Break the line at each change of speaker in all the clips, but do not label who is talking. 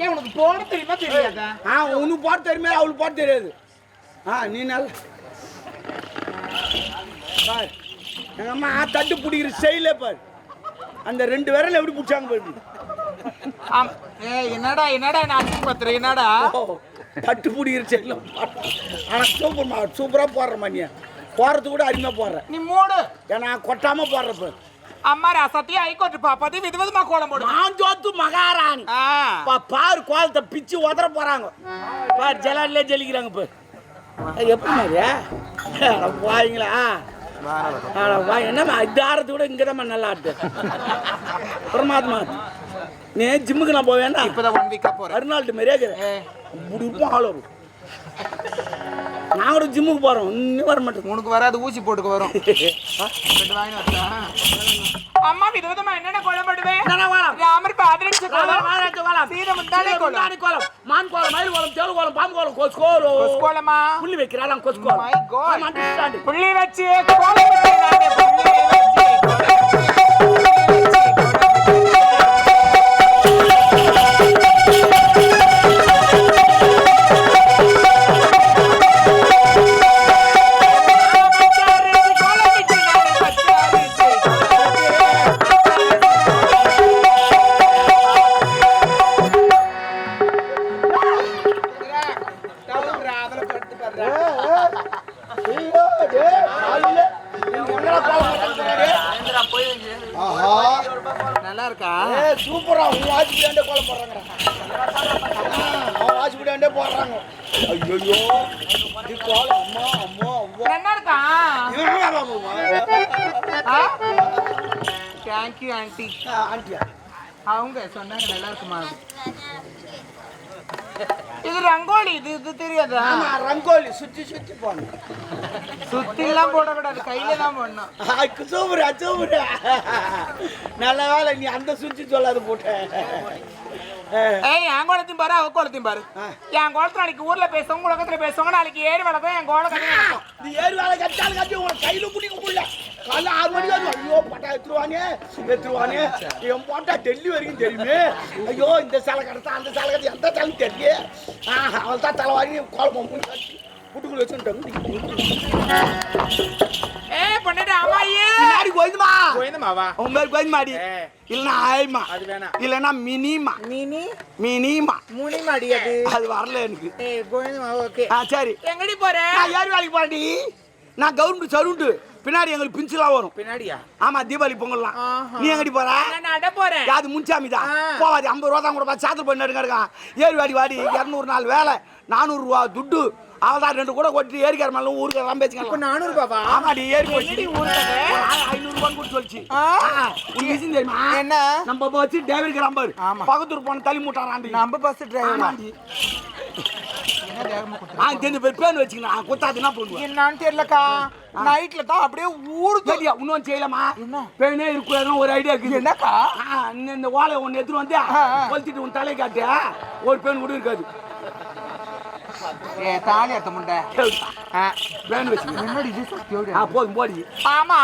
உனக்கு போட தெரியுமா தெரியாதா?
உனக்கு போட தெரியுமா அவளுக்கு போட தெரியாது. நீ நல்ல பாரு எங்க அம்மா தட்டு பிடிக்கிற செயலே பாரு. அந்த 2 விரல் எப்படி பிடிச்சாங்க பாரு.
என்னடா என்னடா நான் பாத்துறேன். என்னடா
தட்டு பிடிக்கிற செயல. ஆனா சூப்பரா போடுறமா நீ. போறது கூட அருமையா போடுற.
நீ மூடு.
ஏன்னா கொட்டாம போடுறப்ப
அம்மா ரசத்தையும் ஐக்கோட்டு பாப்பாத்தி விதவிதமா கோலம் போடு.
நான் ஜோத்து மகாராணி. பாரு கோலத்தை பிச்சு உதற போறாங்க பாரு. ஜலாலே ஜலிக்கிறாங்க பாரு. எப்படி மாதிரியா வாங்களா? என்னம்மா இதாரத்து கூட இங்கதான் நல்லா ஆட்டு. பரமாத்மா நீ ஜிம்முக்கு நான் போவேன்னா
இப்பதான் 1 வீக்கா போறேன்.
அருநாள்ட்டு மாதிரியா இருக்கிறேன். இப்படி இருப்போம் ஆளோ. நான் கூட ஜிம்முக்கு போறோம். இன்னும் வர மாட்டேன்.
உனக்கு வராது ஊசி போட்டுக்கு வரும். அம்மா விதவிதமா என்னென்ன கோலம் போடுவேன்? ராமர் பாதிரடிச்ச கோலம், சீதை முந்தானை கோலம்,
மான் கோலம், மயில் கோலம், தேள் கோலம், பாம்பு கோலம், கொசு கோலம்.
கொசு கோலமா?
புள்ளி வைக்கிறாளாம் கொசு கோலம்.
My God. புள்ளி வச்சு கோலம் போடுறானே. புள்ளி வச்சு நல்லா இருக்கா?
சூப்பரா. உன் வாட்சிபிடாண்டே கோலம் போடுறாங்க. அவன் வாட்சிபிடாண்டே போடுறாங்க. ஐயோ இது கோலம். அம்மா அம்மா அம்மா
நல்லா இருக்கா? Thank you aunty.
ஆண்டியா
அவங்க சொன்னாங்க நல்லா இருக்குமா. இது ரங்கோலி. இது தெரியாதா?
ரங்கோலி சுத்தி சுத்தி போடணும்.
சுத்தி எல்லாம் போடக்கூடாது, கையில தான் போடணும்.
சூப்பரா சூப்பரா. நல்ல வேலை நீ அந்த சுத்தி சொல்லாது போட்ட.
என் கோலத்தையும் பாரு, அவ கோலத்தையும் பாரு. என் கோலத்துல நாளைக்கு ஊர்ல பேசுவாங்க, உலகத்துல பேசுவாங்க. நாளைக்கு ஏறு வேலை தான் என் கோலம் கட்டி.
நீ ஏறு வேலை கட்டாலும் கட்டி உனக்கு கையில பிடிக்க முடியல. காலைல 6 மணிக்கு ஐயோ பட்டா எடுத்துருவானே என் போட்டா டெல்லி வரைக்கும் தெரியுமே. ஐயோ இந்த சேலை கடத்தா அந்த சேலை கடத்த எந்த சேலை தெரியும். அவள் தான் தலைவாரி கோலம் புட்டுக்குள்ள வச்சுட்டாங்க.
பண்ணிட்டு அம்மாயே
கோயிந்தமா
கோயிந்தமாவா?
உன் பேர் கோயிந்தமாடி இல்லைன்னா ஆயமா,
அது வேணாம்.
இல்லைன்னா மினிமா. மினிமா
முனிமாடி.
அது வரல எனக்கு.
கோயிந்தமா ஓகே.
சரி
எங்கடி போற?
நான் ஏறு வேலைக்கு போறேன்டி. நான் கவர்மெண்ட் சருண்டு. பின்னாடி எங்களுக்கு பிஞ்சிலாம் வரும்.
பின்னாடியா?
ஆமா தீபாவளி பொங்கல்லாம். நீ எங்கடி போற?
நான் நட போறேன்.
அது முன்சாமி தான் போவாது. 50 ரூபா தான் கூட சாத்திர பண்ணி இருக்கான். ஏறு வாடி வாடி 200 நாள் வேலை 400 ரூபா துட்டு. அவதான் 2 கூட கொட்டி ஏரிக்கார மேல ஊருக்கு எல்லாம் பேச்சுக்கலாம்.
400 ரூபாவா?
ஆமாடி ஏறி போச்சு. 500 ரூபான்னு கூட சொல்லிச்சு. விஷயம் தெரியுமா?
என்ன?
நம்ம வச்சு டிரைவர் கிராம்பர் பக்கத்தூர் போன தள்ளி மூட்டாராண்டி.
நம்ம பஸ் டிரைவர்
தெரிஞ்ச பேர் பேன் வச்சுக்கணும். குத்தாதுன்னா போடுவோம்.
என்னன்னு தெரியலக்கா. நைட்ல தான் அப்படியே ஊரு
தெரியா. இன்னும் செய்யலாமா? பேனே இருக்கு. ஒரு ஐடியா இருக்குது.
என்னக்கா?
இந்த ஓலை ஒன்று எடுத்துட்டு வந்து கொளுத்திட்டு உன் தலை காட்டு. ஒரு பேன் கூட இருக்காது.
தாலி அத்த முண்டை
பேன் வச்சுக்கணும். போதும் போடி.
ஆமா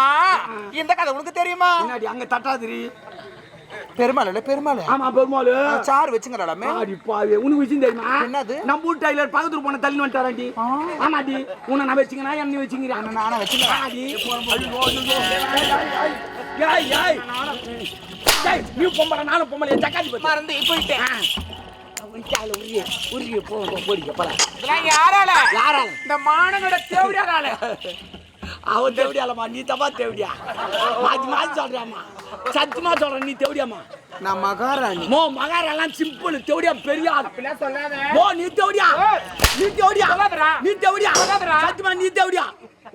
இந்த கதை உனக்கு தெரியுமா?
முன்னாடி அங்க தட்டாதிரி
பெருமாள். பெருமாள்
ஆமா பெருமாள்
சார் வச்சுங்கடாமே.
உனக்கு விஷயம் தெரியுமா?
என்னது?
நம்ம ஊர் டைலர் பக்கத்துல போன தள்ளி வந்துட்டாராண்டி. ஆமாடி உன்னை நான் வச்சுக்கிறேன். என்ன வச்சுக்கிறேன்?
நானும் வச்சுக்கிறேன்.
நீ பொம்பளை நானும் பொம்பளை தக்காளி
மறந்து போயிட்டேன்.
யாரால?
இந்த மானங்கட தேவடியாரால.
அவன் தேவடியாலமா? நீ தப்பா தேவடியா? மாத்தி மாத்தி சொல்றாமா? சத்தியமா சொல்றேன். நீ தேவடியாமா?
நான் மகாராணி.
மகாரெல்லாம் சிம்பிள். தேவடியா பெரிய ஆள்.
சொல்லாத.
நீ தேவடியா? சத்தியமா நீ தேவடியா?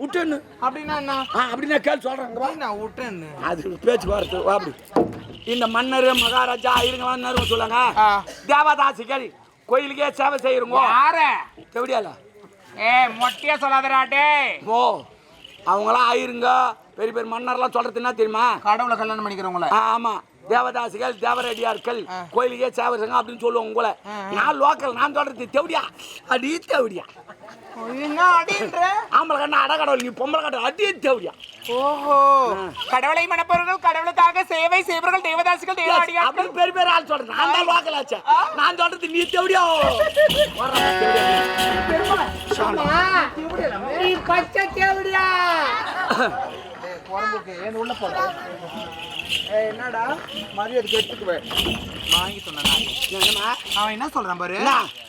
விட்டுன்னு
அப்படின்னா என்ன?
அப்படின்னா கேள்வி சொல்றேன்.
நான் விட்டேன்னு
அது பேச்சு வார்த்தை. அப்படி இந்த மன்னர் மகாராஜா இருங்களான்னு சொல்லுங்க. தேவதாசிகள் கோயிலுக்கே சேவை செய்யறோங்க. தேவடியால
மொட்டையா சொல்லாதராட்டே.
அவங்களாம் ஆயிருங்க. பெரிய பெரிய மன்னர்லாம் சொல்றது என்ன தெரியுமா?
கடவுளை கல்யாணம் பண்ணிக்கிறவங்கள.
ஆமா தேவதாசிகள் தேவரடியார்கள் கோயிலுக்கே சேவை செய்யுங்க அப்படின்னு சொல்லுவாங்க உங்களை. நான் லோக்கல். நான் சொல்றது தேவடியா. அடி தேவடியா
என்ன அடின்ற?
ஆம்பளை கண்ணா அட கடவுள், நீ பொம்பளை கட்ட அடியே தேவையா?
ஓஹோ, கடவுளை மணப்பவர்கள் கடவுளுக்காக சேவை செய்வர்கள் தேவதாசிகள் தேவாடியார்கள்
அப்படின்னு பெரிய பெரிய ஆள் சொல்றேன். நான் தான் வாக்கலாச்சா, நான் சொல்றது நீ தேவையா?
நீ பச்சை தேவடியா? உள்ள போட என்னடா மரியாதை கெட்டுக்குவே வாங்கி சொன்னா அவன் என்ன சொல்றான் பாரு,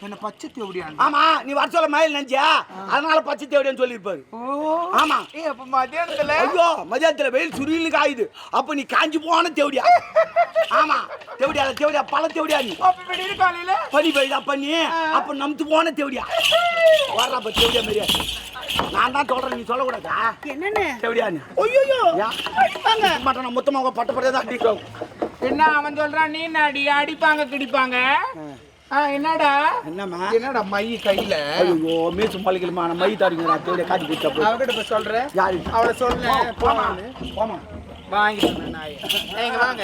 என்ன பச்சை தேவடியா?
ஆமா, நீ வர சொல்ல மயில் நினைச்சியா, அதனால பச்சை தேவடியான்னு சொல்லியிருப்பாரு. ஆமா,
அப்ப மதியானத்துல
ஐயோ மதியானத்துல வெயில் சுருவின்னு காயுது, அப்ப நீ காஞ்சி போன தேவடியா? ஆமா, தேவடியா தேவடியா பழ தேவடியா? நீ
காலையில
பனி பெய்தா பண்ணி அப்ப நம்பு போன தேவடியா? வர்றா ப தேவடியா மாரியா? நான் தான் சொல்றேன், நீ சொல்லக்கூடாதா?
என்னன்னு
தேவடியா? ஐயோ அடிப்பாங்க மாட்டான மொத்தமாக பட்ட பட்டே தான் அடிக்கும்.
என்ன அவன் சொல்றான், நீ அடி அடிப்பாங்க கிடிப்பாங்க. என்னடா
என்னம்மா
என்னடா மை கையில?
ஐயோ மீசு மல்லிக்கலுமா, நான் மை தாரிங்க, நான் தேவடியா காட்டி கொடுத்தா
அவகிட்ட போய் சொல்றேன்.
யாரு
அவளை சொல்றேன்.
போமா போமா
வாங்கி சொன்னேன் நாய். எங்க வாங்க,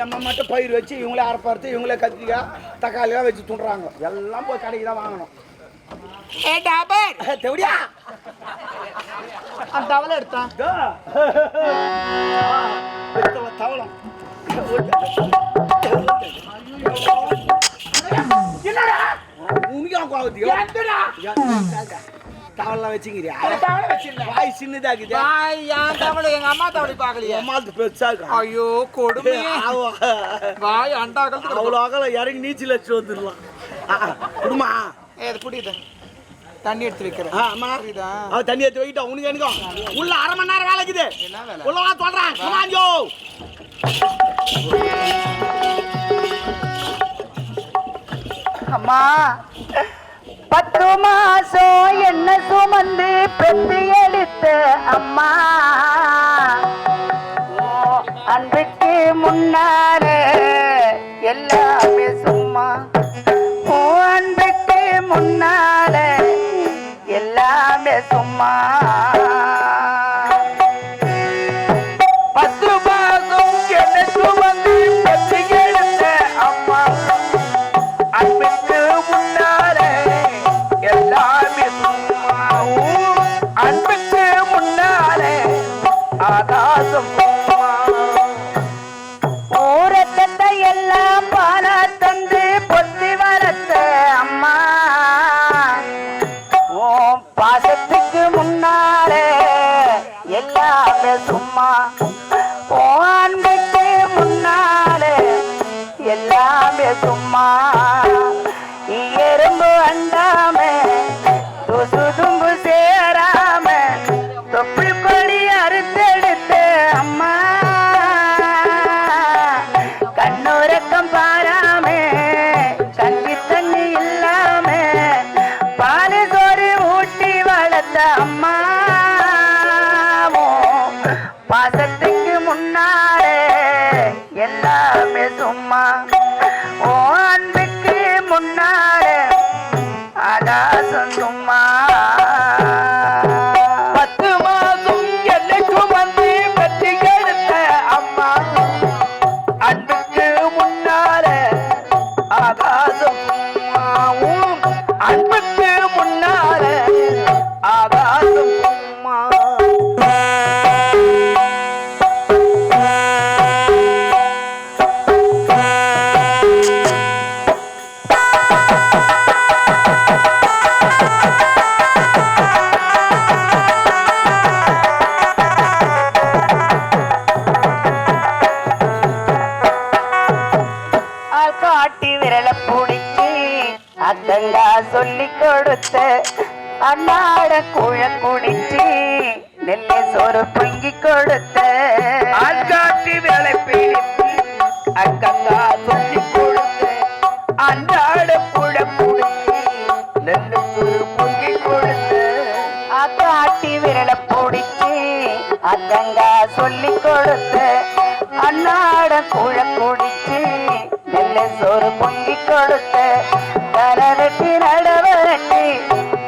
நம்ம மட்டும் பயிர் வச்சு இவங்களே அரைப்பார்த்து இவங்களே கத்திரிக்காய் தக்காளியாக வச்சு துண்டுறாங்க. எல்லாம் போய் கடைக்கு தான் வாங்கணும்.
ஏ டாபர்
தேவடியா
அந்த தவளை எடுத்தான்.
தவளம் தவளெல்லாம் வச்சுக்கிறியா? வாய் சின்னதாக்குது.
எங்க அம்மா தவளை பாக்கலையே,
அம்மாவுக்கு பெருசா இருக்கு.
ஐயோ கொடுமை. வாய் அண்டாக்கள்
அவ்வளோ அகல இறங்கி நீச்சல் வச்சு வந்துடலாம். குடுமா
புரியுது, தண்ணி எடுத்து வைக்கிறேன்.
ஆமா, அவ தண்ணி எடுத்து வைக்கிட்டோம். உனக்கு எனக்கும் உள்ள அரை மணி நேரம் வேலை இருக்குது.
என்ன வேலை?
உள்ளவா சொல்றேன். குமாஞ்சோ
அம்மா 10 மாசம் என்ன சுமந்து பெத்து எடுத்த அம்மா, அன்றைக்கு முன்னாலே எல்லாமே சும்மா, அன்றைக்கு முன்னாலே எல்லாமே சும்மா. 10 மாசம் என்ன சுமந்து பெத்து எடுத்த அம்மா, அன்புக்கு முன்னாலே எல்லாமே சும்மாவும், அன்புக்கு முன்னாலே ஆகாசம் சும்மா. ஊரத்தை எல்லாம் பாலா தந்து பொத்தி வளர்த்த அம்மா, ஓ பாசத்துக்கு முன்னாலே எல்லாமே சும்மா, ஓ அன்புக்கு முன்னாலே எல்லாமே சும்மா. எறும்பு அண்டாம துசு தும்பு சேராம தொப்பி கொடி அறுத்தெடுத்த அம்மா, கண்ணுறக்கம் பாராம கஞ்சி தண்ணி இல்லாம பால் சோறு ஊட்டி வளர்த்த அம்மா, பாசத்துக்கு முன்னாலே எல்லாமே சும்மா, ஓ அன்புக்கு முன்னாலே ஆகாசம் சும்மா. 10 மாசம் என்னை சுமந்து பெற்று எடுத்த அம்மா, அன்புக்கு முன்னாலே ஆகாசம் சும்மாவும், அன்புக்கு முன்னாலே ஆகாசம் சும்மா. காட்டி விரல பிடிச்சி அத்தங்கா சொல்லி கொடுத்த அன்னாட குழ குடிச்சி நெல்லை சோறு பொங்கி கொடுத்த காட்டி விரலை பிடிச்சி அக்கங்கா சொல்லி கொடுத்த அன்னாட குழ குடிச்சி நெல்லை சோறு பொங்கி கொடுத்த காட்டி விரல பிடிச்சி அத்தங்கா சொல்லி கொடுத்த அன்னாட குழ குடிச்சி நெல்லை சோறு பொங்கி கொடுத்த கரவெட்டி நடவரட்டி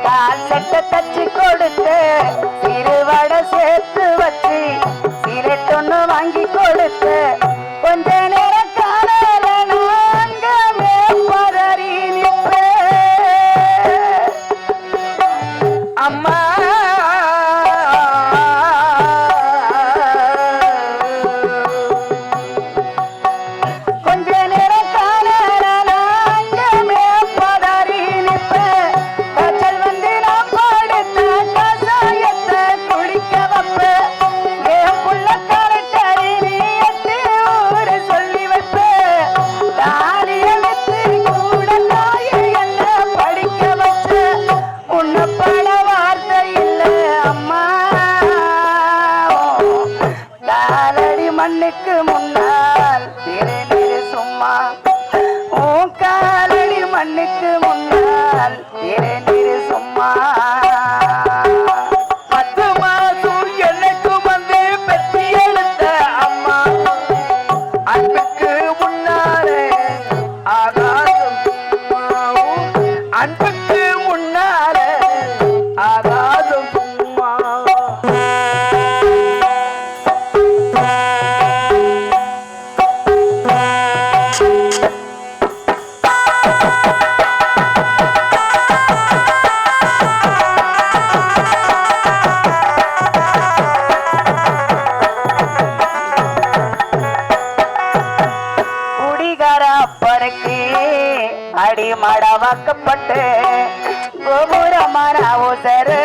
கால் சட்டை தச்சு கொடுத்த சிறுவடை சேர்த்து வச்சு சிரட்டொன்னு வாங்கி கொடுத்த கொஞ்ச நேரம் காலையில நாங்க பதறி நிற்ப முன்னால் இரு சும்மா 10 மாதம் எனக்கு வந்து பெற்றி எடுத்த அம்மா அன்புக்கு முன்னாலே ஆகாசம் அன்புக்கு முன்னாலே ஆகாசம் சும்மா பறக்கு அடிமடவாக்கப்பட்டு கோபுரமான உசரு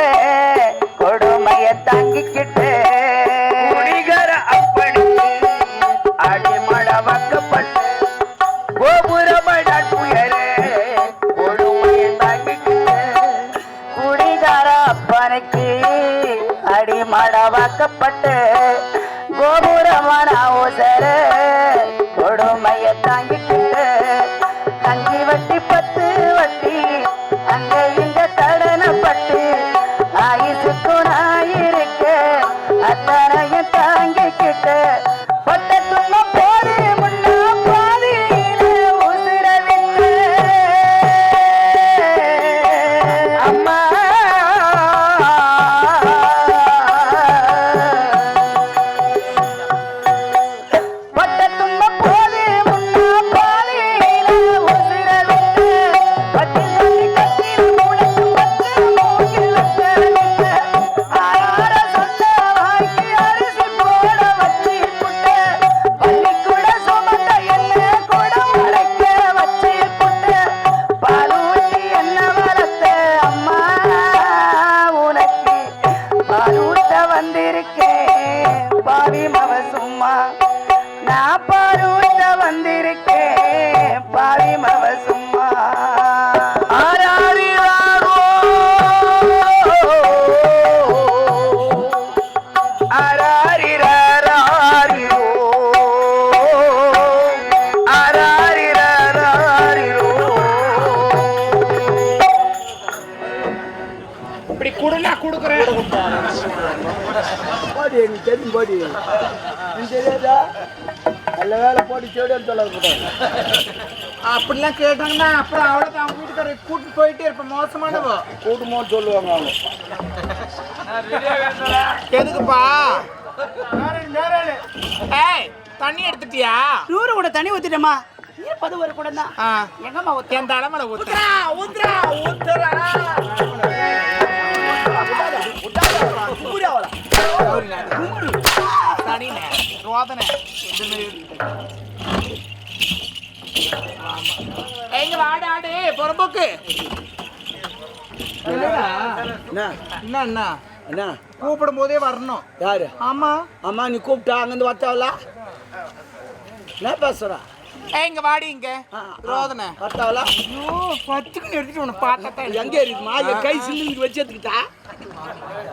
கொடுமைய தாங்கிக்கிட்டு குடிகார அப்படி அடிமடவாக்கப்பட்டு கோபுரமட புயரு கொடுமைய தாங்கிக்கிட்டு குடிகார அப்பனுக்கு அடிமடவாக்கப்பட்டு கோபுரமான உசரு கொடுமைய தாங்கிக்கிட்டு தங்கி வட்டி 10 வட்டி அங்க இந்த கடனப்பட்டு ஆயுசுக்கு நாயிருக்க அத்தனையும் தாங்கிக்கிட்டு பட்ட துன்பம் போது முன்னா பாதியில உசுர விட்டு அம்மா பட்ட துன்பம் போது முன்னா பாதியில உசுர விட்டு பட்டி சொல்லி கட்டில் மூளைக்கு 10 மூங்கில் வச்சு ஆயார சொன்ன வாங்கி அரிசி போட வச்சு புட்டு பள்ளிக்கூட சுமந்த என்ன கூட உழைக்க வச்சு புட்டு பால் ஊட்டி என்ன வளர்த்த அம்மா உனக்கு பால் ஊட்ட வந்திருக்கேன் பாவி மவ சும்மா நான் பால் ஊட்ட வந்திருக்கேன் பாவி மவ சும்மா ஆராரிராரோ ஆராரிராராரிரோ ஆராரிராராரிரோ
இப்படி குடுனா குடுக்குறேன்
போடி எனக்கு தெரியும் போடி எனக்கு தெரியாதா நல்ல வேலை போடி செடின்னு சொல்லக்கூடாது
அப்படிலாம் கேட்டாங்கன்னா அப்புறம் அவ்வளோதான் அவங்க வீட்டுக்கார கூட்டு போயிட்டே இருப்பேன் மோசமானவோ
கூட்டமோன்னு சொல்லுவாங்க அவங்க
எதுக்குப்பா ஏய் தண்ணி எடுத்துட்டியா
100 கூட தண்ணி ஊத்திட்டமா பது ஒரு கூட தான்
ஆ
எங்கம்மா ஊத்த
என் தலைமையில ஊத்துறா தனினே ரோதனை எங்க ஆடு ஆடு பொறம்போக்கு
என்ன
என்ன
என்ன
கூப்பிடும் போதே வரணும்
யாரு
ஆமா
அம்மா நீ கூப்பிட்டா அங்கேருந்து வட்டாவல என்ன பேசுற
இங்க வாடி இங்க ரோதனை
வட்டாவல
ஐயோ பச்சுக்குன்னு எடுத்துட்டு உன்னை பார்த்தா
எங்க எரியுதுமா என் கை சில்லுக்கு வச்சு எடுத்துக்கிட்டா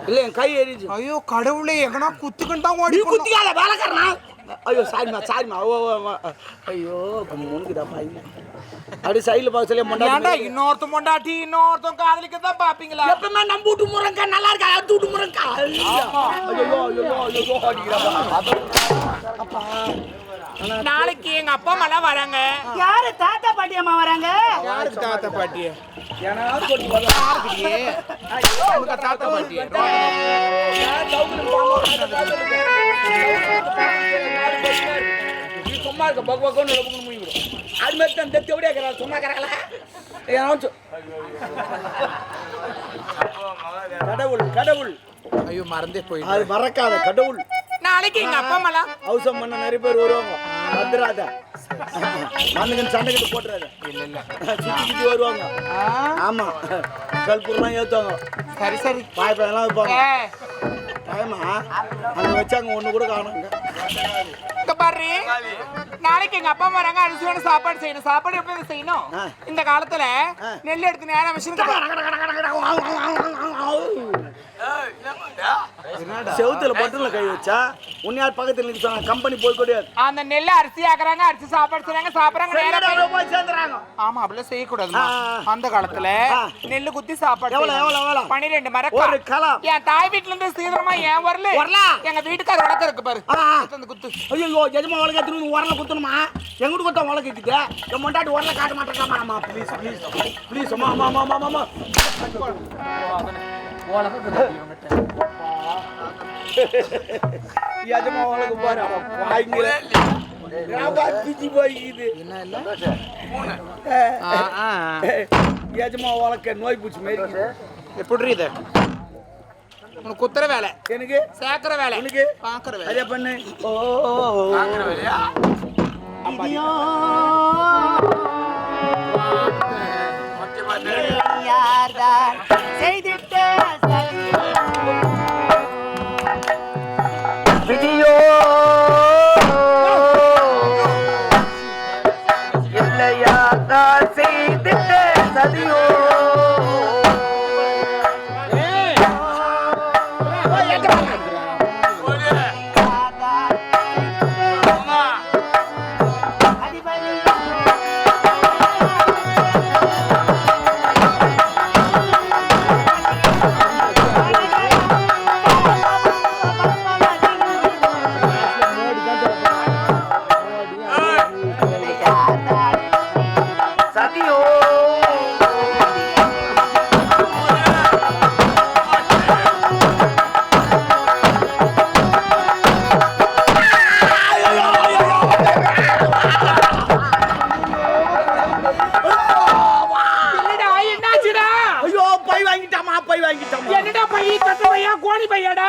இல்ல என் கை எரியுது
ஐயோ கடவுளே எங்கனா குத்துக்குன்னு தான் ஓடி
குத்திக்காத வேலைக்காரனா ஐயோ சாரிமா ஓ ஐயோ முனுக்குதா பாய் அப்படி சைடுல பார்க்க சொல்லி
ஏன்டா இன்னொருத்த மொண்டாட்டி இன்னொருத்தன் காதலிக்க தான் பாப்பீங்களா
எப்பவுமே நம்ம வீட்டு முருங்கா நல்லா இருக்கா அடுத்த வீட்டு முருங்கா ஐயோ அப்பா
நாளைக்கு எங்க அப்பா அம்மா எல்லாம் வராங்க
யாரு தாத்தா பாட்டி அம்மா வராங்க
யாருக்கு தாத்தா பாட்டி
ஏனாவது சொல்லி
யாருக்குடியே உனக்கு தாத்தா பாட்டி
சும்மா இருக்க பக்கம் முடியும் அது மாதிரி தான் தெத்து எப்படியா இருக்கிறாங்க சும்மா இருக்கிறாங்களா கடவுள்
ஐயோ மறந்தே போயிடு
அது மறக்காத கடவுள்
நாளைக்கு எங்க அப்பா அம்மா எல்லாம்
அவசரம் பண்ண நிறைய பேர் வருவாங்க வந்துடாத மண்ணுக்கு சண்டைக்கிட்டு போட்டுறாத
இல்ல இல்ல
சுத்தி வருவாங்க ஆமா கல்பூர்லாம் ஏத்துவாங்க
சரி சரி
பாய் பையன்லாம் வைப்பாங்க ஆமா அங்க வச்சாங்க ஒண்ணு கூட காணுங்க
இங்க பாரு நாளைக்கு எங்க அப்பா அம்மா வராங்க அரிசியோட சாப்பாடு செய்யணும் சாப்பாடு எப்படி செய்யணும் இந்த காலத்துல நெல் எடுத்து நேரம் மிஷின்
செவுத்துல பட்டுல கை வச்சா உன்னையார் பக்கத்துல நிக்க சொன்னா கம்பெனி போய் கூடாது.
அந்த நெல்லை அரிசி ஆக்குறாங்க, அரிசி சாப்பாடு செய்றாங்க, சாப்பிடுறாங்க, நேரா
போய் சேர்ந்துறாங்க.
ஆமா அப்படிலாம் செய்யக்கூடாதுமா. அந்த காலத்துல நெல்லு குத்தி சாப்பாடு
எவ்வளவு
12 மரக்கா
ஒரு கலம்.
என் தாய் வீட்டுல இருந்து சீக்கிரமா ஏன் வரல எங்க வீட்டுக்கார வழக்கம் இருக்கு பாரு, அந்த குத்து.
ஐயோ எஜமா வழக்கு எடுத்து உரல குத்தணுமா? எங்கிட்டு குத்த வழக்கு இருக்குது? என் மொண்டாட்டி உரல காட்ட மாட்டேங்கம்மா. ப்ளீஸ் ப்ளீஸ் ப்ளீஸ் அம்மா அம்மா அம்மா அம்மா. எஜமா வழக்கு பாரு வாங்கில பிச்சு போய்க்குது. எஜமா வழக்க நோய் பூச்சி மாரி
எப்படி இது உனக்கு குத்துற வேலை,
எனக்கு
சேர்க்கிற வேலை,
எனக்கு
பாக்குற வேலை.
அதே பண்ணு. ஓ
பாக்குற வேலையா?
யார்தான் செய்திட்ட
விதியோ இல்லையாதான் செய்திட்ட சதியோ.
என்னடா பைய கட்ட பையா கோணி பையாடா?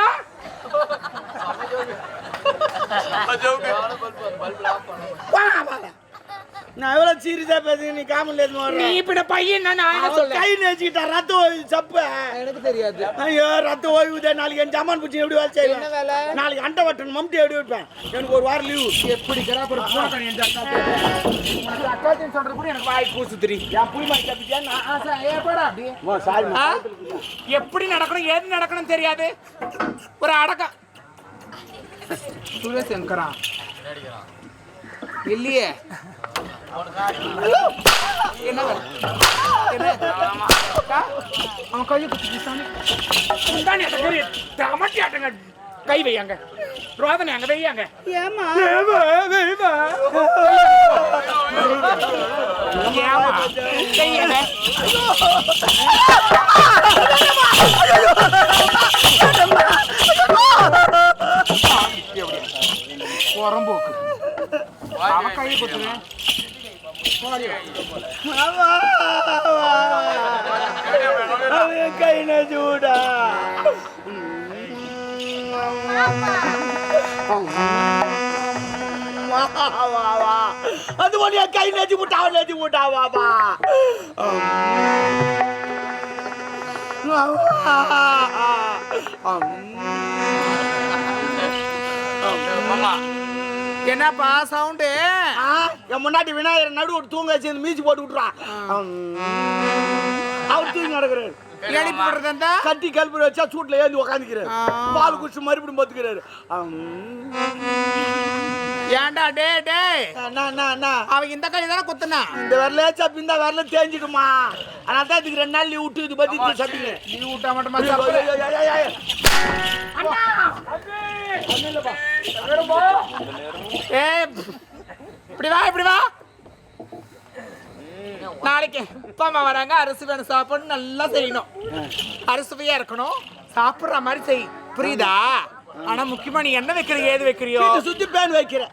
நான் எவ்வளவு சீரியஸா பேசுறேன், நீ காமெடில இருந்து வர.
நீ இப்படி பையன் நான் சொல்ல
கை நெச்சிட்டா ரத்தம் ஓய்வு சப்ப.
எனக்கு தெரியாது.
ஐயோ ரத்தம் ஓய்வுதே. நாளைக்கு என் ஜாமான் பூச்சி எப்படி வேலை செய்வேன்?
என்ன வேலை?
நாளைக்கு அண்டை வட்டன் மம்டி எப்படி வைப்பேன்? எனக்கு ஒரு வாரம் லீவு.
எப்படி கராபர போறக்கணும் என்ற உனக்கு அக்காச்சின்னு சொல்றது கூட எனக்கு வாய் கூசுதுரி.
என் புய் மாதிரி தப்பிச்சா நான்
ஆசை ஏப்படா அப்படி.
சாரி
எப்படி நடக்கணும் ஏது நடக்கணும் தெரியாது. ஒரு அடக்கம் சுரேஷ் சங்கரா இல்லையே. என்ன அவன் கையை குத்திட்டாங்க. கை வையாங்க, ரோதனை அங்க வையாங்க.
ஏமா
உரம்போக்கு அவன் கையை குத்துங்க.
கை நூடா அது ஒன்றிய கை நெஞ்சு விட்டாவா
என்னப்பா சவுண்டு?
என் முன்னாடி விநாயகர் நடு ஒரு தூங்க வச்சு மீச்சு போட்டு விட்டுறான். அவர் தூங்கி நடக்கிறாரு. கட்டி கல்புரி வச்சா சூட்ல ஏந்து உக்காந்துக்கிறாரு. பால் குடிச்சு மறுபடியும் பார்த்துக்கிறாரு.
ஏன்டா டே டே அவன் இந்த கையில தானே குத்துனா?
இந்த வரல சப்பி இந்த வரல தேஞ்சிடுமா. அதனால தான் இதுக்கு 2 நாள் லீவ் விட்டு இது பத்தி சப்பிங்க.
லீவ் விட்டா மட்டுமா? இப்படி வா இப்படி வா. நாளைக்கு அப்பா அம்மா வராங்க, அரிசி வேணும் சாப்பாடு நல்லா செய்யணும், அரிசியா இருக்கணும், சாப்பிடுற மாதிரி செய், புரியுதா? ஆனா முக்கியமா நீ என்ன வைக்கிறீங்க ஏது வைக்கிறியோ
சுத்தி பேன் வைக்கிறேன்.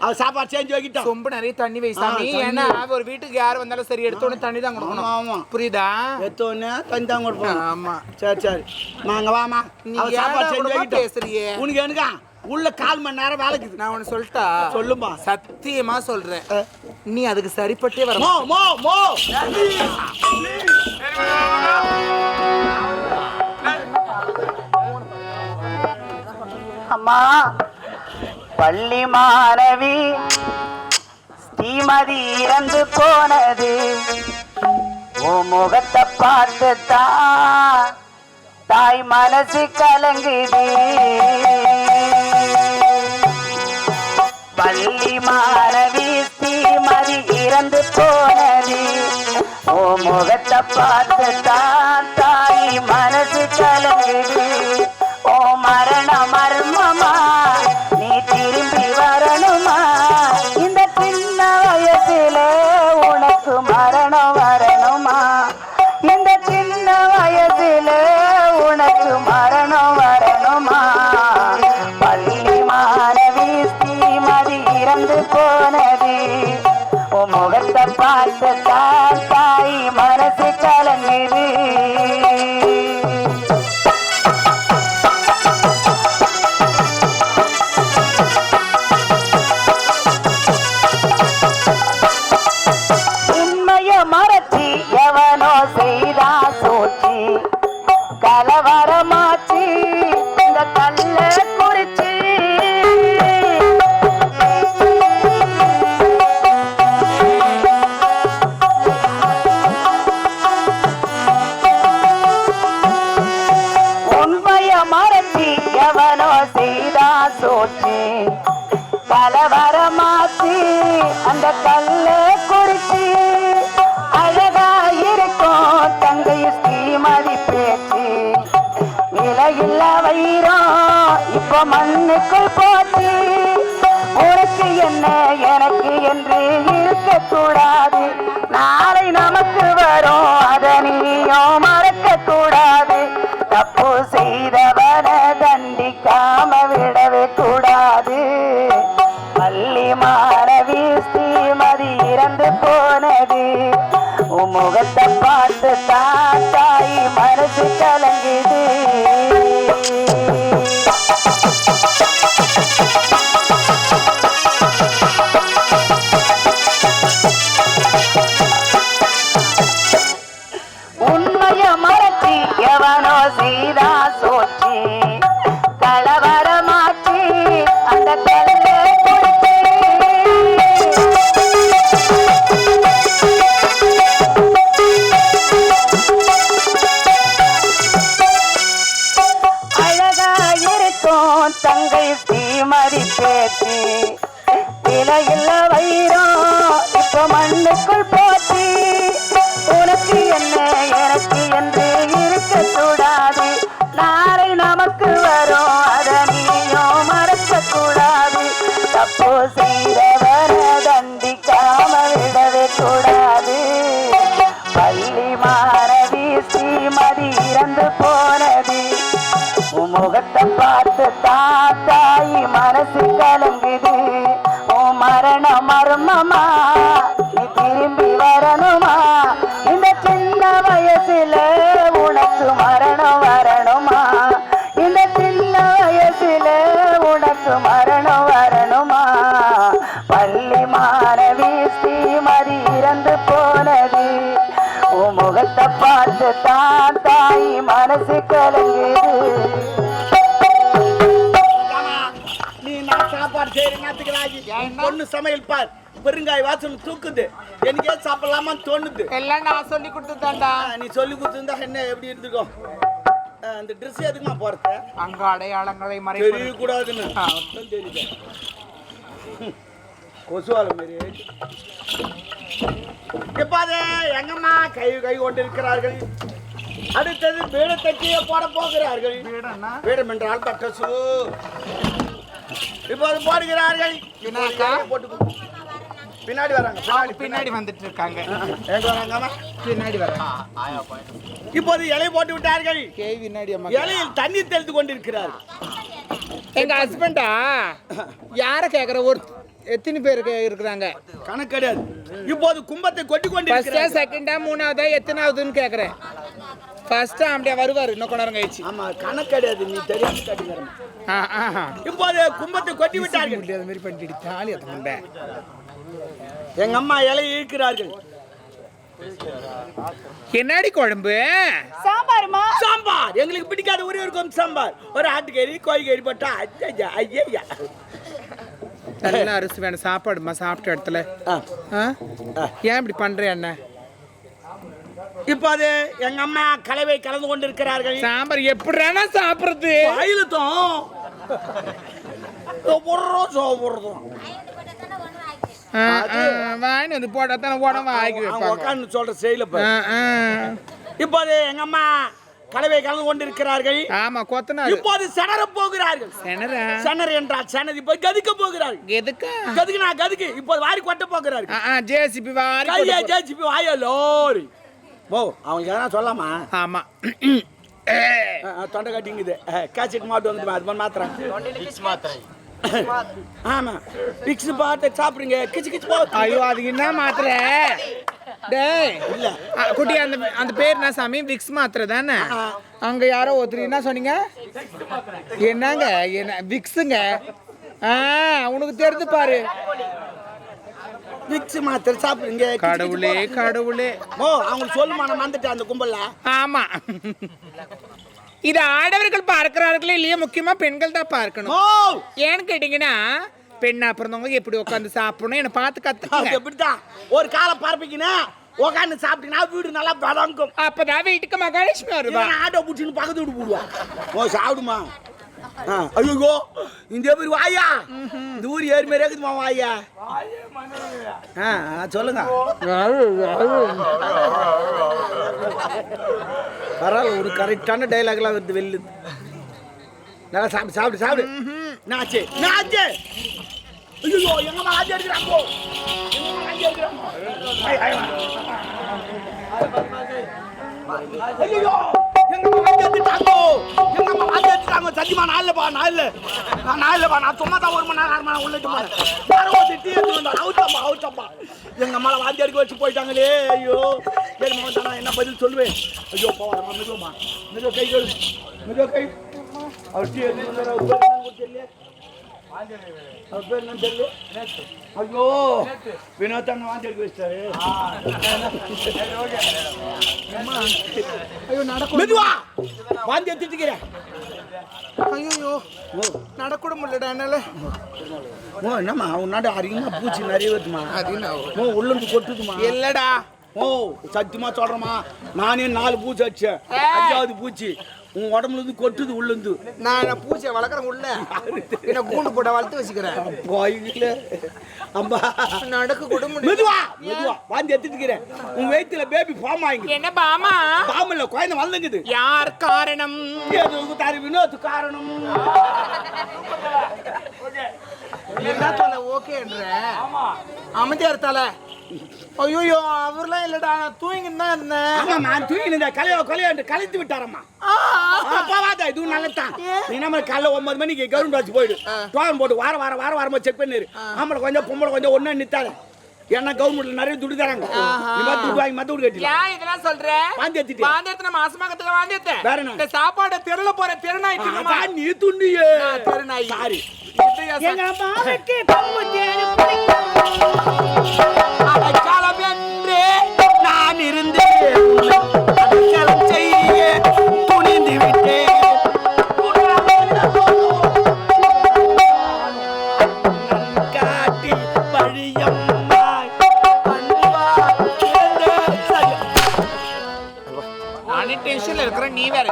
அவ சாப்பாடு செஞ்சு வைக்கிட்டோம்.
சொம்பு நிறைய தண்ணி வை சாமி. ஏன்னா ஒரு வீட்டுக்கு யார் வந்தாலும் சரி எடுத்தோடனே தண்ணி தான் கொடுக்கணும்.
ஆமா
புரியுதா?
எடுத்தோடனே தண்ணி தான் கொடுப்போம்.
ஆமா
சரி சரி வாங்க வாமா.
நீ
சாப்பாடு செஞ்சு வைக்கிட்டோம்.
பேசுறியே
உனக்கு எனக்கா உள்ள 1/4 மணி நேரம் வேலைக்குது.
நான் உனக்கு சொல்லிட்டா?
சொல்லுமா.
சத்தியமா சொல்றேன், நீ அதுக்கு சரிப்பட்டே வர.
அம்மா பள்ளி மாணவி ஸ்ரீமதி இறந்து போனது, ஓ முகத்தை பார்த்துத்தான் தாய் மனசு கலங்குது பள்ளி மாணவி ஸ்ரீமதி இறந்து போனது ஓ முகத்தை பார்த்து தான் தாய் மனசு கலங்குது ஓ மரண மர்மமா நீ திரும்பி வரணுமா இந்த சின்ன வயசுல உனக்கு மரணம் வரணுமா இந்த சின்ன வயசுல உனக்கு மரணம் வரணுமா பள்ளி மாணவி ஸ்ரீமதி இறந்து போனது உன் முகத்தை பார்த்து தான் தாய் மனசு கலங்குது உண்மைய மறைச்சி எவனோ செய்தா சோச்சி கலவரமாச்சு இந்த கல்ல குறிச்சி உண்மைய மறைச்சி எவனோ செய்தா சோச்சி கலவரமாச்சு அந்த கல்ல குறிச்சி அழகா இருக்கும் தங்கை ஸ்ரீமதி பேச்சு விலையில்ல வைரம் இப்ப மண்ணுக்குள் போச்சு உனக்கு என்ன எனக்கு என்று இருக்க கூடாது நாளை நமக்கு வரும் அதை நீயும் மறக்க கூடாது தப்பு செய்தவன தண்டிக்காம விடவே கூடாது பள்ளி மாணவி ஸ்ரீமதி இறந்து போனது உன் முகத்தை பார்த்து தான் தாய் மனசு கலங்குது உண்மைய மறைச்சி எவனோ செய்தா சோச்சி கலவரமாச்சி அந்த கல்ல குறிச்சி அழகா இருக்கும் தங்கை ஸ்ரீமதி பேச்சு விலையில்ல வைரம் இப்ப மண்ணுக்குள் போச்சு உனக்கு என்ன எனக்கு என்று இருக்க கூடாது நாளை நமக்கு வரும் அதை நீயும் மறக்க கூடாது தப்பு செய்தவர தண்டிக்காம விடவே கூடாது பள்ளி மாணவி ஸ்ரீமதி இறந்து போனது உன் முகத்தை பார்த்து தாய் மனசு கலங்குது உன் மரண மர்மமா நீ திரும்பி வரணுமா இந்த சின்ன வயசுல உனக்கு மரணம் வரணுமா இந்த சின்ன வயசுல உனக்கு மரணம் வரணுமா பள்ளி மாணவி ஸ்ரீமதி இறந்து போனது உன் முகத்தை பார்த்து தான் தாய் மனசு கலங்குது
நீ நான் சாப்பாடு செய்யறேன் பொண்ணு சமையல் பார் பெருங்காய் வாசனை தூக்குது எனக்கே சாப்பிடலாமான்னு தோணுது
எல்லாம் நான் சொல்லி கொடுத்துதான்டா
நீ சொல்லி கொடுத்துருந்தா என்ன எப்படி இருந்திருக்கும் அந்த ட்ரெஸ் எதுக்குமா போறது
அங்க அடையாளங்களை
தெரிய கூடாதுன்னு தெரியுது கொசுவால மாரி எப்பாது எங்கம்மா கை கொண்டு இருக்கிறார்கள் அடுத்தது வீடு தட்டிய போட போகிறார்கள் வீடம் என்றால் பட்டசு இப்போது போடுகிறார்கள் பின்னாடி வராங்க
பின்னாடி வந்துட்டு இருக்காங்க
எங்க வராங்க
பின்னாடி வராங்க
இப்போது இலை போட்டு விட்டார்கள்
பின்னாடி
இலையில் தண்ணீர் தெளித்து கொண்டிருக்கிறார்
எங்க ஹஸ்பண்டா யார கேக்குற ஒரு எத்தனை பேர் இருக்கிறாங்க
கணக்கு கிடையாது இப்போது கும்பத்தை கொட்டி கொண்டு
ஃபர்ஸ்டா செகண்டா மூணாவதா எத்தனாவதுன்னு கேக்குறேன் ஃபர்ஸ்ட் அப்படியே வருவாரு இன்னும் கொண்டாரம் கழிச்சு
ஆமா கணக்கு கிடையாது நீ தெரியாம கட்டிக்கிறேன் இப்போது கும்பத்தை கொட்டி விட்டார்கள்
அது மாதிரி பண்ணிட்டு தாலி அத்தமுண்ட
எங்க அம்மா இலையை இழுக்கிறார்கள்
என்னடி குழம்பு
சாம்பாருமா
சாம்பார் எங்களுக்கு பிடிக்காத ஒரே இருக்கும் சாம்பார் ஒரு ஆட்டுக்கறி கோழிக்கறி போட்டா ஐயா ஐயா
நல்ல அரிசி வேணும் சாப்பாடுமா சாப்பிட்ட இடத்துல ஏன் இப்படி பண்ற என்ன
இப்போ அது எங்க அம்மா கலவை கலந்து கொண்டு இருக்கிறார்கள்.
சாம்பார் எப்படினா சாப்பிடுறது?
ஆயிலத்தம் போடுறதும்
வாங்கி வந்து போட்டா தானே உடம்பு ஆக்கி வைப்பாங்க.
உட்காந்து சொல்ற செயல. இப்போ அது எங்க அம்மா கலவை கலந்து கொண்டு இருக்கிறார்கள்.
ஆமா கொத்தனார்.
இப்போது செனர போகிறார்கள். செனர் என்றால் செனதி போய் கதிக்க போகிறார்கள்.
எதுக்கு?
கதுக்கு நான் கதுக்கு இப்போது வாரி கொட்ட போகிறார்கள்.
ஜேசிபி வாரி
ஜேசிபி வாய லோரி. ஓ அவங்க எதனா சொல்லாமா?
ஆமா
தொண்டை கட்டிங்குது. கேசட் மாட்டு வந்து அது பண்ண மாத்திரம். ஆமா பிக்ஸ் பாட்டு சாப்பிடுங்க. கிச்சு கிச்சு போ.
ஐயோ அதுக்கு என்ன மாத்திரை? டேய்
இல்ல
குட்டி அந்த பேர் என்ன சாமி? விக்ஸ் மாத்திரை தானே? அங்க யாரோ ஒருத்தர் என்ன சொன்னீங்க? என்னங்க என்ன விக்ஸுங்க? உனக்கு தெரிஞ்சு பாரு.
விக்ஸ் மாத்திரை சாப்பிடுங்க.
கடவுளே கடவுளே.
ஓ அவங்க சொல்லுமா நான் வந்துட்டேன் அந்த கும்பல்ல.
ஆமா இது ஆடவர்கள் பார்க்கிறார்களே இல்லையா? முக்கியமா பெண்கள் தான் பார்க்கணும். ஏன்னு கேட்டீங்கன்னா பெண்ணா பிறந்தவங்க எப்படி உட்காந்து சாப்பிடணும் என்ன பார்த்து கத்துக்கோங்க.
எப்படித்தான் ஒரு காலம் பரப்பிக்கினா உட்காந்து சாப்பிட்டீங்கன்னா வீடு நல்லா பலங்கும்.
அப்பதான் வீட்டுக்கு மகாலட்சுமி வருவா.
ஆட்டோ பிடிச்சின்னு பக்கத்து வீடு போடுவா. ஓ சாப்பிடுமா? ஐயோ இந்த பேர் வாயா இந்த ஊர் ஏறி மாரி இருக்குதுமா வாயா. சொல்லுங்க பரவாயில்ல ஒரு கரெக்டான டைலாக்லாம் வருது வெளில. நல்லா சாப்பிடு சாப்பிடு சாப்பிடு. Notch notch. ஐயோ எங்க ஆஜி எடுக்கிறாங்க. ஐயோ எங்க ஆஜி எடுத்துட்டாங்க. எங்க அம்மா ஆஜி எடுத்துட்டாங்க. சத்தியமா நான் இல்லப்பா நான் சும்மா தான் 1 மணி நேரம் 1/2 மணி நேரம் உள்ளிட்டு போறேன். டீ எடுத்து வந்தா அவுட்டப்பா எங்க அம்மாவை வாந்தி எடுக்க வச்சு போயிட்டாங்களே. ஐயோ நான் என்ன பதில் சொல்லுவேன்? ஐயோ போவாரம்மா மெதுவா மெதுவா கை மெதுவா கை. அவர் டீ எடுத்து வந்தாரு. அவர் பேர் என்ன தெரியல. ஐயோ வினோத்தாங்க வாந்தி எடுக்க வச்சிட்டாரு. ஐயோ நடக்கும் மெதுவா வாந்தி எடுத்துக்கிறேன்.
ஐயோ நடக்கூட முடியலடா என்னால.
ஓ என்னம்மா உன்னாட அதிகமா பூச்சி நிறைய வருதுமா? ஓ உள்ளுந்து கொட்டுதுமா?
இல்லடா.
ஓ சத்தியமா சொல்றேம்மா நானே 4 பூச்சி அடிச்சேன். 5வது பூச்சி உன் உடம்புல இருந்து கொட்டுது உள்ளுந்து.
நான் பூச்சியை வளர்க்குறேன் உள்ள என்ன கூண்டு போட்ட வளர்த்து வச்சுக்கிறேன்.
அம்பா
நடக்க கூட முடியும்.
மெதுவா மெதுவா வாந்தி எடுத்துக்கிறேன். உன் வயித்துல பேபி ஃபார்ம் ஆயிங்க.
என்ன பாமா?
பாம் இல்ல குழந்தை வளர்ந்துக்குது.
யார் காரணம்?
எதுக்கு தாரி வினோத் காரணம்.
என்ன சொல்ல ஓகேன்ற அமைதியார் தலை. ஐயோ அவர்லாம் இல்லடா நான் தூங்கின்னு தான் இருந்தேன்.
ஆமா நான் தூங்கினேன். கலையை கலைத்து விட்டாரம்மா. போவாத இதுவும் நல்லதான். நீ நம்ம காலைல 9 மணிக்கு கவர்மெண்ட் வாட்சி போயிடு. டோக்கன் போட்டு வாரமா செக் பண்ணிரு. ஆம்பளை கொஞ்சம் பொம்பளை கொஞ்சம் ஒண்ணா நித்தாரு. ஏன்னா கவர்மெண்ட்ல நிறைய துட்டு தராங்க. நீ மத்த வாங்கி மத்த வீடு கட்டி.
ஏன் இதெல்லாம் சொல்ற?
வாந்தி எடுத்துட்டு.
வாந்தி எடுத்து மாசமா கத்துக்க வாந்தி எடுத்து.
வேற என்ன?
இந்த சாப்பாடு தெருல போற தெருநாய் தின்னுமா?
நீ துண்டியே.
தெருநாய்.
சாரி.
எங்க அம்மாவுக்கு கம்பு தேரு பிடிக்கும்.
அடைக்காலம் என்று நான் இருந்தேன். அடைக்காலம் செய்ய துணிந்து விட்டேன். காட்டி பழியம்மாய்
நானே டென்ஷன்ல இருக்கிறேன். நீ வேற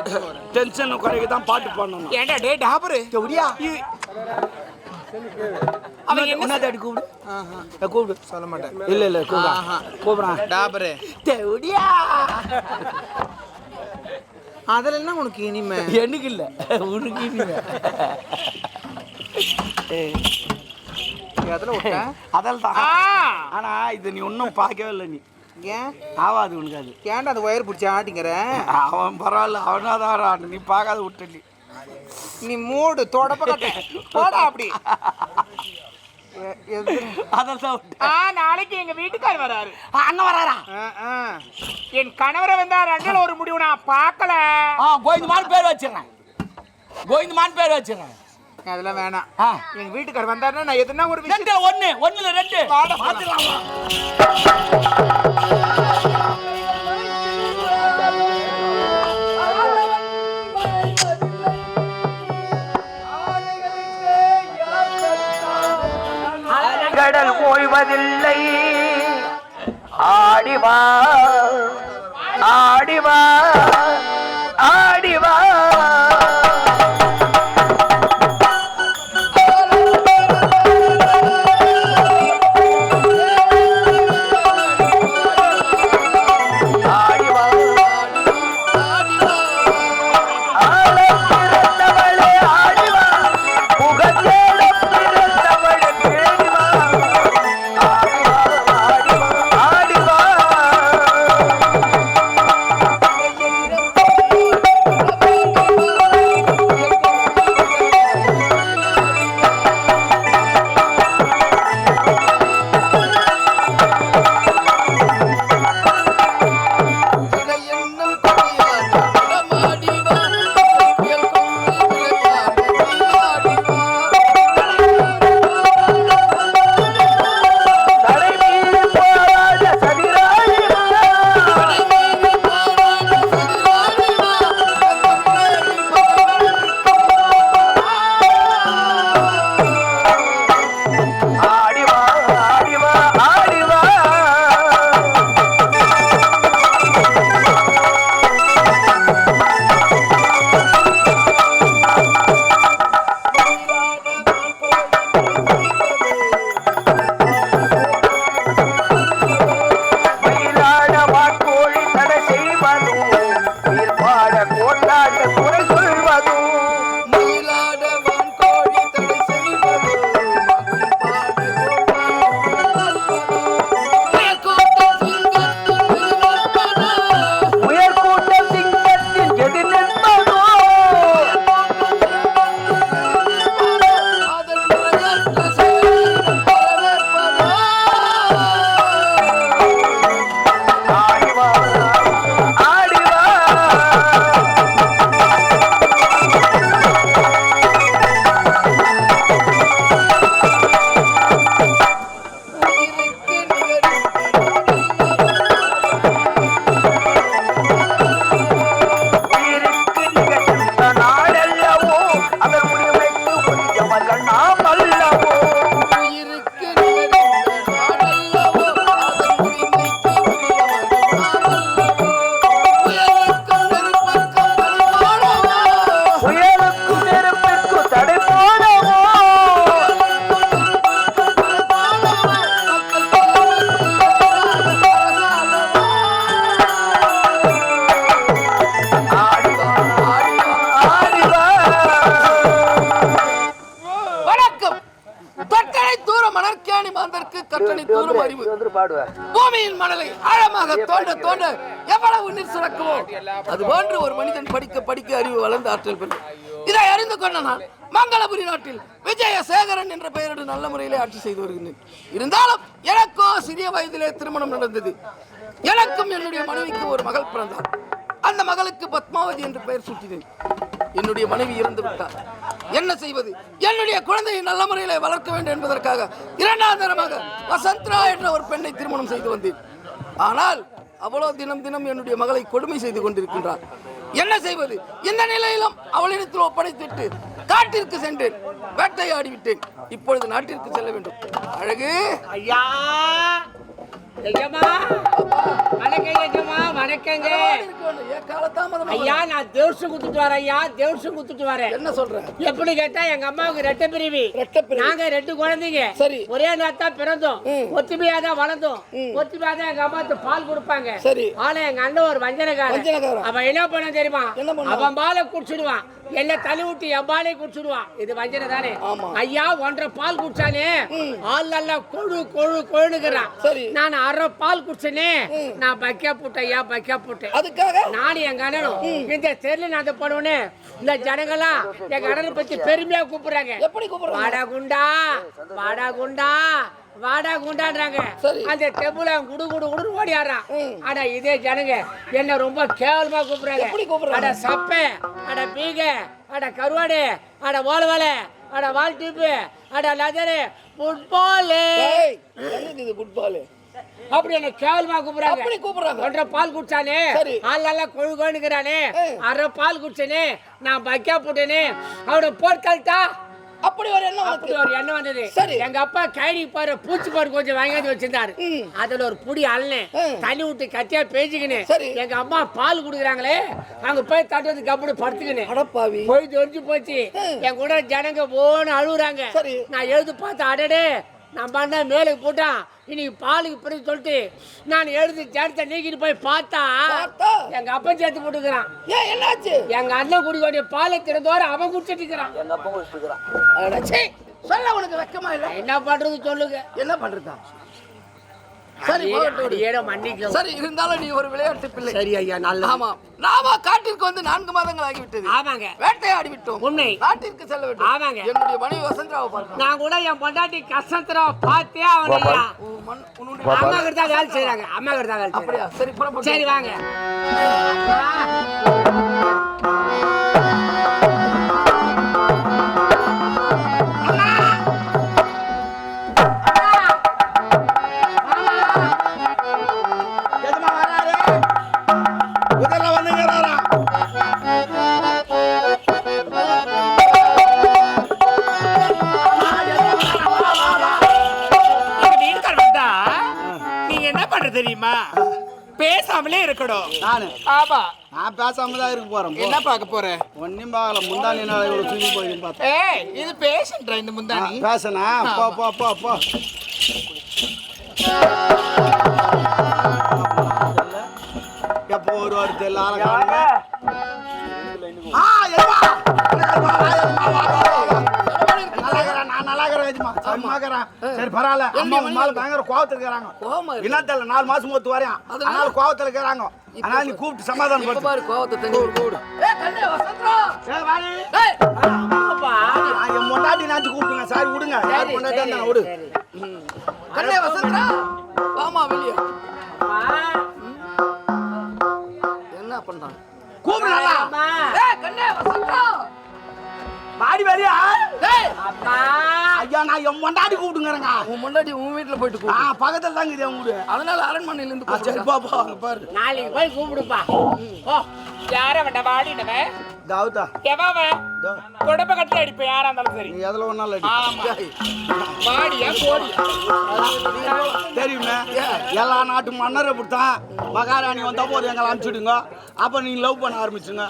டென்ஷன் குறைக்கு தான் பாட்டு பாடணும்.
ஏன்டா டே டாபரு
எப்படியா அவன் என்ன தேடி கூப்பிடு. கூப்பிடு.
சொல்ல மாட்டேன்.
இல்ல கூப்பிடா
டாபரு
தேடியா.
அதுல என்ன உனக்கு இனிமே?
எனக்கு இல்ல உனக்கு இனிமே.
அதுல விட்ட
அதெல்லாம் தான். ஆனா இது நீ ஒன்னும் பார்க்கவே இல்லை. நீ
ஏன்
ஆவாது உனக்கு? அது
ஏன்டா அந்த ஒயர் பிடிச்சி ஆட்டிங்கிற?
அவன் பரவாயில்ல அவனாதான். நீ பார்க்காத விட்டு
நீ மூடு தொடப்ப கட்ட போடா அப்படி. நாளைக்கு எங்க வீட்டுக்கார் வராரு.
அண்ணன் வராரா?
என் கணவரை வந்தா 2ல ஒரு முடிவு நான் பார்க்கல.
கோவிந்தமான் பேர் வச்சிடறேன்.
அதெல்லாம் வேணாம். எங்க வீட்டுக்கார் வந்தாருன்னா நான் எதுனா ஒரு விஷயம்
1 இல்ல 2 மாத்திரலாமா?
கடல் ஓய்வதில்லை ஆடிவா
பூமியின் மணலை ஆழமாக தோண்ட தோண்ட எவ்வளவு நீர் சுரக்குமோ அது போன்று ஒரு மனிதன் படிக்க படிக்க அறிவு வளர்ந்த ஆற்றல் பெறும். இதை அறிந்து கொண்ட நான் மங்களபுரி நாட்டில் விஜயசேகரன் என்ற பெயரோடு நல்ல முறையிலே ஆட்சி செய்து வருகின்றேன். இருந்தாலும் எனக்கோ சிறிய வயதிலே திருமணம் நடந்தது. எனக்கும் என்னுடைய மனைவிக்கு ஒரு மகள் பிறந்தார். அந்த மகளுக்கு பத்மாவதி என்று பெயர் சூட்டினேன். என்னுடைய மனைவி இறந்து விட்டார். என்ன செய்வது? என்னுடைய குழந்தையை நல்ல முறையிலே வளர்க்க வேண்டும் என்பதற்காக இரண்டாம் தரமாக வசந்தரா என்ற ஒரு பெண்ணை திருமணம் செய்து வந்தேன். ஆனால் அவளோ தினம் தினம் என்னுடைய மகளை கொடுமை செய்து கொண்டிருக்கின்றார். என்ன செய்வது? இந்த நிலையிலும் அவளிடத்தில் ஒப்படைத்துவிட்டு காட்டிற்கு சென்றேன். வேட்டையாடி விட்டேன். இப்பொழுது நாட்டிற்கு செல்ல வேண்டும். அழகு
ஐயா வணக்கங்க ஐயா. நான் தேவசம் குத்துட்டு வரேன் ஐயா, தேவசம் குத்துட்டு வரேன்.
என்ன சொல்ற?
எப்படி கேட்டா எங்க அம்மாவுக்கு ரெட்டை பிரிவி. நாங்க 2 குழந்தைங்க.
சரி.
ஒரே நேரத்தான் பிறந்தோம். ஒத்துமையா தான் வளர்ந்தோம். ஒத்துமையா தான் எங்க அம்மாவுக்கு பால் கொடுப்பாங்க.
சரி.
ஆனா எங்க அண்ணன் ஒரு வஞ்சனக்காரன். அவன் என்ன பண்ண தெரியுமா? அவன் பாலை குடிச்சிடுவான், எல்லாம் தள்ளி விட்டு எவ்வாலே குடிச்சிடுவான். இது வஞ்சனை தானே ஐயா. 1.5 பால் குடிச்சானே ஆள் நல்லா கொழு கொழு கொழுனுக்குறான். நான் 1/2 பால் குடிச்சனே நான் பக்கியா போட்டேன் ஐயா, பக்கியா போட்டேன்.
அதுக்காக
நானும் எங்க அண்ணனும் இந்த தெருல நான் பண்ணுவேன். இந்த ஜனங்கள்லாம் எங்க அண்ணனை பத்தி பெருமையா கூப்பிடுறாங்க.
எப்படி கூப்பிடுறாங்க?
வாடா குண்டா, வாடா குண்டா, வாடா குண்டான்றாங்க. அந்த தெம்புல குடு குடு குடு ஓடியாடுறான். ஆனா இதே ஜனங்க என்ன ரொம்ப கேவலமா கூப்பிடுறாங்க. அட சப்ப, அட பீக, அட கருவாடு, அட ஓலவாலை, அட வால் டிப்பு, அட லதரு, ஃபுட்பாலு.
இது ஃபுட்பாலு
அப்படி என்ன கேவலமா கூப்பிடுறாங்க.
அப்படி கூப்பிடுறாங்க.
1.5 பால் குடிச்சானே ஆள் நல்லா கொழு கொழுனுக்குறானே, 1/2 பால் குடிச்சனே நான் பக்கியா போட்டேனே அவனை போட்டா.
அப்படி ஒரு எண்ணம்,
அப்படி ஒரு எண்ணம் வந்தது. எங்க அப்பா கைடி பாரு பூச்சி பாரு கொஞ்சம் வாங்கி வச்சிருந்தாரு. அதுல ஒரு புடி அள்ளேன், தண்ணி விட்டு கட்டியா பேசிக்கினேன். எங்க அம்மா பால் குடுக்குறாங்களே அங்க போய் தட்டுறதுக்கு அப்படி படுத்துக்கினேன். போய் தெரிஞ்சு போச்சு. என் கூட ஜனங்க போன்னு அழுகுறாங்க. நான் எழுது பார்த்து அடடே நான் பண்ண மேலுக்கு போட்டான் இன்னைக்கு பாலுக்கு பிறகு சொல்லிட்டு நான் எழுதி சேர்த்த நீக்கிட்டு போய் பார்த்தா எங்க அப்பன் சேர்த்து போட்டுக்கிறான்.
என்னாச்சு?
எங்க அண்ணன் குடிக்க வேண்டிய பாலை திறந்தோட அவன் குடிச்சிட்டு இருக்கிறான்.
எங்க அப்பா குடிச்சிருக்கிறான். சொல்ல உனக்கு வெக்கமா இல்ல?
என்ன பண்றது சொல்லுங்க.
என்ன பண்றதா? சரி
மன்னிக்க.
சரி, இருந்தாலும் நீ ஒரு விளையாட்டு பிள்ளை.
சரி ஐயா, நல்ல.
ஆமா, நாம காட்டிற்கு வந்து 4 மாதங்கள் ஆகிவிட்டது.
ஆமாங்க.
வேட்டையாடி விட்டோம்.
உண்மை.
நாட்டிற்கு செல்ல வேண்டும்.
ஆமாங்க.
என்னுடைய மனைவி வசந்தராவை பார்க்க
நான் கூட என் பொண்டாட்டி கசந்தராவை பார்த்தே அவனையா. அம்மா கிட்ட தான் வேலை செய்யறாங்க. அம்மா கிட்ட தான் வேலை செய்யறாங்க.
சரி புறப்படு.
சரி வாங்க.
தெரியுமா? பேசாமலே இருக்கணும்.
ஆமா, நான் பேசாம தான் இருக்க போறேன்.
என்ன பார்க்க போறேன்?
ஒன்னும் பார்க்கல. முந்தானி நாள் இவ்வளவு தூக்கி போய் பார்த்தேன்.
ஏய், இது பேஷன்ட்ரா இந்த முந்தானி.
பேசனா? போ போ போ போ. எப்போ ஒரு வாரத்து எல்லாரும் காணுங்க. சரி பரவாயில்ல. அம்மா மேல பயங்கர கோவத்துல இருக்கிறாங்க. இனத்துல 4 மாசம் மூத்து வரேன். அதனால கோவத்துல இருக்கிறாங்க. ஆனா நீ கூப்பிட்டு சமாதானம் பண்ணு.
பாரு கோவத்தை தண்ணி கூடு. கண்ணே வசந்தரா.
வாடி.
அப்பா
என் பொண்டாட்டி நாச்சு கூப்பிடுங்க. சாரி விடுங்க. யார் பொண்டாட்டி நான் விடு.
கண்ணே வசந்தரா. வாமா வெளிய. என்ன பண்றான்?
கூப்பிடுறா.
கண்ணே வசந்தரா.
வாடி வரியா?
அப்பா
ஐயா, நான் என் பொண்டாட்டி கூப்பிடுங்கறங்க.
உன் பொண்டாட்டி உன் வீட்ல போயிட்டு கூப்பிடு.
பக்கத்துல தாங்க இது உங்க வீடு.
அதனால அரண்மனையில இருந்து கூப்பிடு.
சரி போ போ பாரு.
நாளைக்கு போய் கூப்பிடுப்பா. ஓ யார வண்ட வாடினவ
தாவுதா
எவாவ கொடப்ப கட்டல அடிப்ப யாரா இருந்தாலும் சரி.
நீ எதுல ஒண்ணால அடி.
ஆமா. வாடியா கோடியா
தெரியுமே. எல்லா நாட்டு மன்னரை புடித்தான். மகாராணி வந்தா போது எங்களை அனுப்பிச்சுடுங்க. அப்ப நீங்க லவ் பண்ண ஆரம்பிச்சுங்க.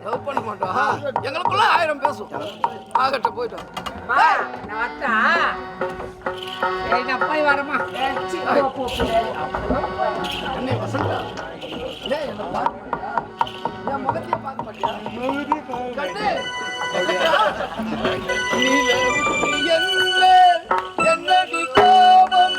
லவ் பண்ண மாட்டோம். எங்களுக்குள்ள 1000 பேசும். ஆகட்ட போயிட்டோம்.
வா நான் வரட்டா. சரி நான் போய் வரமா.
கண்ணே வசந்தரா. டேய் என்ன பாரு. என் முகத்தையே பார்க்க மாட்டியா? கண்ணே நீல என்னடி கோபம்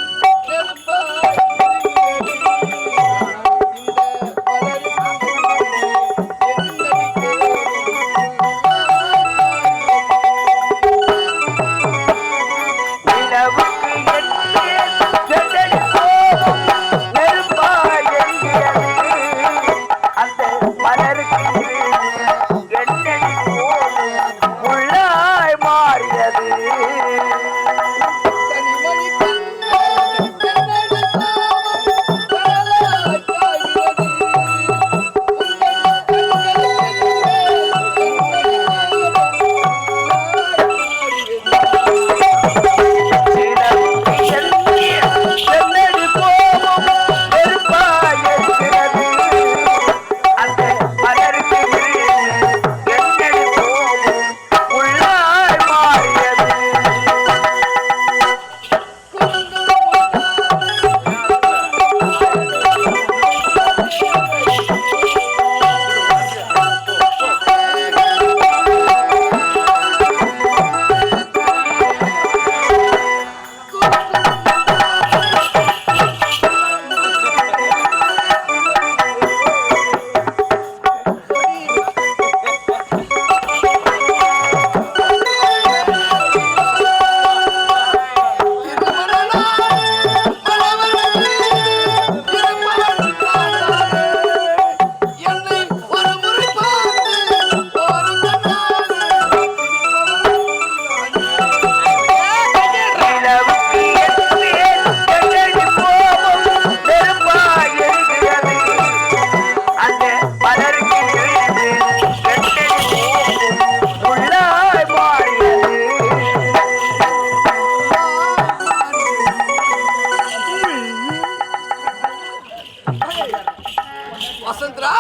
வசந்தரா.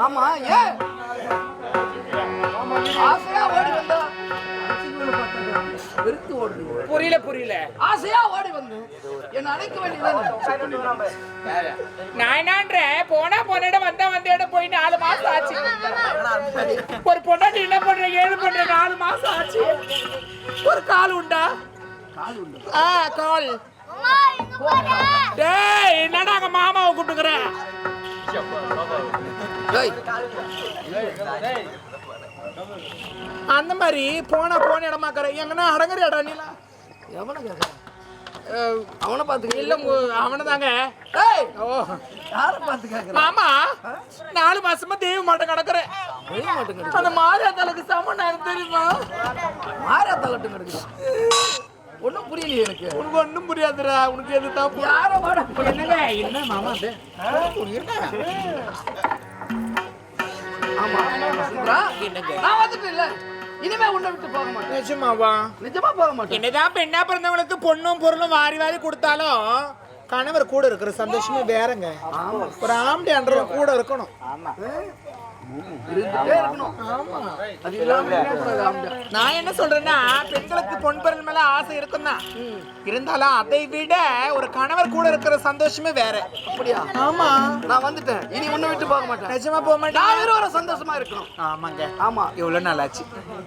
ஆமா, ஏன் ஆசையா ஓடி வந்தா வெறுத்து ஓடுறீங்க?
புரியல
ஆசையா ஓடி வந்து என்ன அழைக்க வேண்டியதானே?
நான் என்னன்றேன், போனா போன வந்த இடம் போய் 4 மாசம் ஆச்சு. ஒரு பொண்டாட்டி என்ன பண்ற 7 பண்ற 4 மாசம் ஆச்சு. ஒரு கால் உண்டா?
கால் உண்டு.
கால். டேய், என்னடா அங்க மாமாவை கூப்பிட்டுக்கிற?
டேய்,
அந்த மாதிரி போன இடமாக்கற எங்கன்னா அடங்குற இடம் நீலா.
எவனை கேக்குற? அவனை பார்த்து
இல்ல, அவனதாங்க.
டேய்,
ஓ,
யாரை பார்த்து கேக்குற?
மாமா 4 மாசமா தேவ மாட்டம் கிடக்குறேன்.
வெய மாட்டேன் கிடக்கு.
அந்த மாரியாத்தாளுக்கு சமம் எனக்கு தெரியுமா?
மாறா தகட்டும் கிடக்குது. ஒண்ணும் புரியலையே எனக்கு.
உனக்கு ஒண்ணும் புரியாதுடா. உனக்கு எது தப்பு?
யாரை வாட
என்னங்க என்ன மாமா அது?
ஆமா வசந்தரா, நான் வந்துட்டு இல்ல. இனிமே உன்னை விட்டு போக மாட்டேன்.
நிஜமாவா?
நிஜமா போக மாட்டேன்.
என்னதான் பெண்ணா பிறந்தவங்களுக்கு பொண்ணும் பொருளும் வாரி வாரி கொடுத்தாலும் கணவர் கூட இருக்கிற சந்தோஷமே வேறங்க. ஒரு ஆம்பளை அன்றவன் கூட இருக்கணும்.
இருந்துட்டே இருக்கணும்.
ஆமா.
அது இல்லாம இருக்கக்கூடாது ஆம்பளை.
நான் என்ன சொல்றேன்னா, பெண்களுக்கு பொன் பொருள் மேல ஆசை இருக்குன்னா இருந்தாலும் அதை விட ஒரு கணவர் கூட இருக்கிற சந்தோஷமே வேற.
அப்படியா?
ஆமா,
நான் வந்துட்டேன். இனி உன்னை விட்டு போக மாட்டேன்.
நிஜமா போக மாட்டேன்.
நான் வேற ஒரு சந்தோஷமா இருக்கணும்.
ஆமாங்க.
ஆமா.
எவ்வளவு நாளாச்சு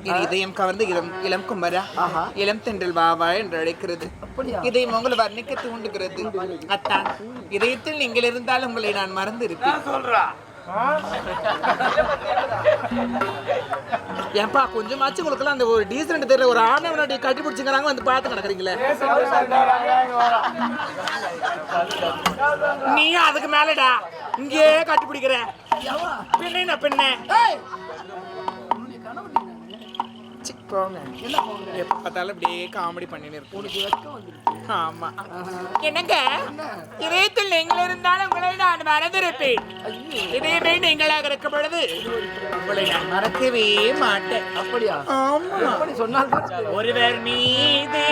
என் இதயம் கவர்ந்து இளம் குமரா, இளம் தென்றல் வாவா என்று அழைக்கிறது.
அப்படியா?
இதயம் உங்களை வர்ணிக்க தூண்டுகிறது. அத்தான், இதயத்தில் நீங்கள் இருந்தால் உங்களை நான் மறந்து இருப்பேன். ஏன்பா கொஞ்சமாச்சு உங்களுக்குலாம் அந்த ஒரு டீசன்ட் தெரியல. ஒரு ஆணவனாடி கட்டி பிடிச்சிக்கிறாங்க, வந்து பார்த்து நடக்கிறீங்களே. நீ அதுக்கு மேலடா இங்கே கட்டி பிடிக்கிற பெண்ணே பெண்ணே. போங்க, எப்ப பார்த்தாலும் அப்படியே காமெடி பண்ணின்னு இருக்கு. ஆமா. என்னங்க, இதயத்தில் நீங்கள் இருந்தாலும் உங்களை நான் மறந்திருப்பேன். இதயமே நீங்களாக இருக்கும் பொழுது உங்களை நான் மறக்கவே மாட்டேன்.
அப்படியா?
ஆமா.
அப்படி சொன்னால்
ஒருவர் மீது